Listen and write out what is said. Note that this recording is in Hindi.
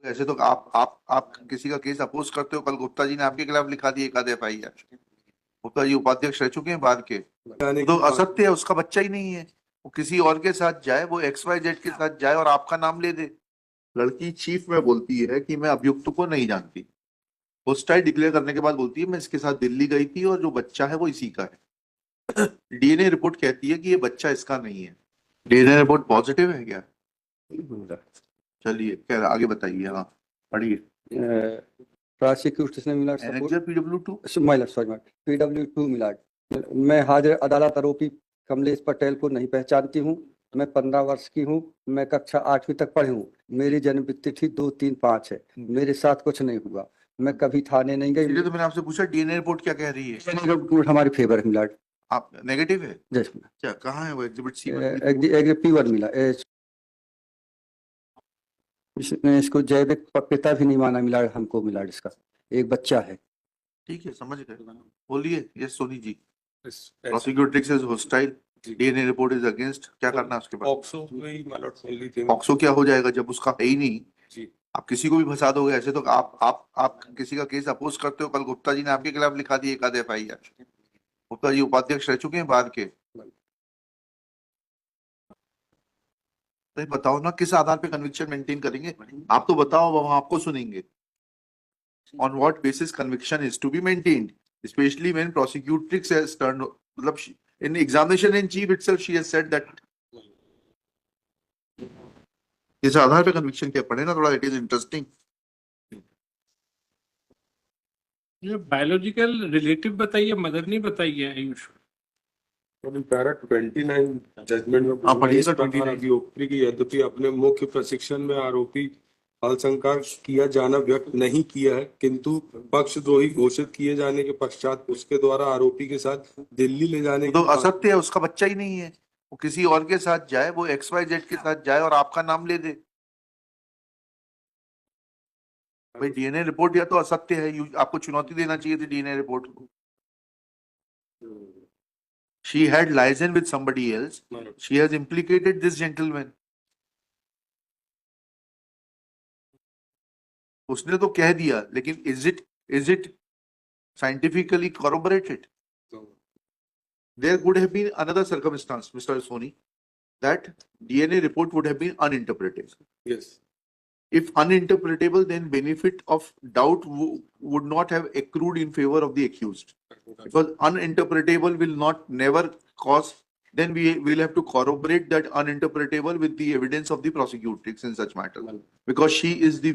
ऐसे तो आप किसी का केस अपोज करते हो। कल गुप्ता जी ने आपके खिलाफ लिखा दी एक आध FIR। गुप्ता जी उपाध्यक्ष रह चुके हैं बाद के। तो असत्य है, उसका बच्चा ही नहीं है। वो किसी और के साथ जाए, वो XYZ के साथ जाए और आपका नाम ले दे। लड़की चीफ में बोलती है कि मैं अभियुक्त को नहीं जानती। होस्टाइल डिक्लेयर करने के बाद बोलती है मैं इसके साथ दिल्ली गई थी और जो बच्चा है वो इसी का है। DNA रिपोर्ट कहती है कि ये बच्चा इसका नहीं है। DNA रिपोर्ट पॉजिटिव है क्या? चलिए खैर आगे बताइए। हाँ पढ़िए। prosecution मिला मैनेजर PW2 PW2 मिला। मैं हाजिर अदालत आरोपी कमलेश पटेल को नहीं पहचानती हूँ। मैं 15 वर्ष की हूँ। मैं कक्षा 8वीं तक पढ़ी हूँ। मेरी जन्म तिथि 2-3-5 है। मेरे साथ कुछ नहीं हुआ। मैं कभी थाने नहीं गई। तो मैंने आपसे पूछा DNA रिपोर्ट क्या कह रही है? रिपोर्ट हमारी फेवर है मिला। आप नेगेटिव है? जस्ट क्या कहाँ है वो एग्जिबिट C? P1 मिला। इसको जैविक पिता भी नहीं माना मिला। हमको मिला इसका एक बच्चा है। ठीक है समझ गए। बोलिए। Yes Soni ji. Prosecutrix is hostile, DNA report is against. क्या करना है उसके बाद? ऑक्सो क्या हो जाएगा जब उसका है ही नहीं? आप किसी को भी फंसा दोगे ऐसे तो। आप किसी का केस अपोज करते हो। कल गुप्ता जी ने आपके खिलाफ लिखा दी एक आध FIR। गुप्ता जी उपाध्यक्ष रह चुके हैं बाद के। तो बताओ ना किस आधार पे कन्विक्शन मेंटेन करेंगे? आप तो बताओ, वो आपको सुनेंगे। On what basis conviction is to be maintained, especially when prosecutrix has turned, मतलब in examination in chief itself she has said that इस आधार पे कन्विक्शन क्या पढ़े ना थोड़ा, इट इज इंटरेस्टिंग। ये बायोलॉजिकल रिलेटिव बताइए, मदर नहीं बताइए आयुष। पैरा 29 जजमेंट में अभियुक्त की यद्यपि अपने मुख्य प्रशिक्षण में आरोपी आशंका किया जाना व्यक्त नहीं किया है, किंतु पक्षद्रोही घोषित किए जाने के पश्चात उसके द्वारा आरोपी के साथ दिल्ली ले जाने तो असत्य है, उसका बच्चा ही नहीं है। वो किसी और के साथ जाए, वो XYZ के साथ जाए और आपका नाम ले दे। भाई DNA रिपोर्ट या तो असत्य है, आपको चुनौती देना चाहिए थी DNA रिपोर्ट को। She had liaison with somebody else. She has implicated this gentleman. उसने तो कह दिया, लेकिन is it scientifically corroborated? There would have been another circumstance, Mr. Soni, that DNA report would have been uninterpretable. Yes. If uninterpretable, then benefit of doubt would not have accrued in favor of the accused. Because uninterpretable will not never cause, then we will have to corroborate that uninterpretable with the evidence of the prosecutrix in such matter. Because she is the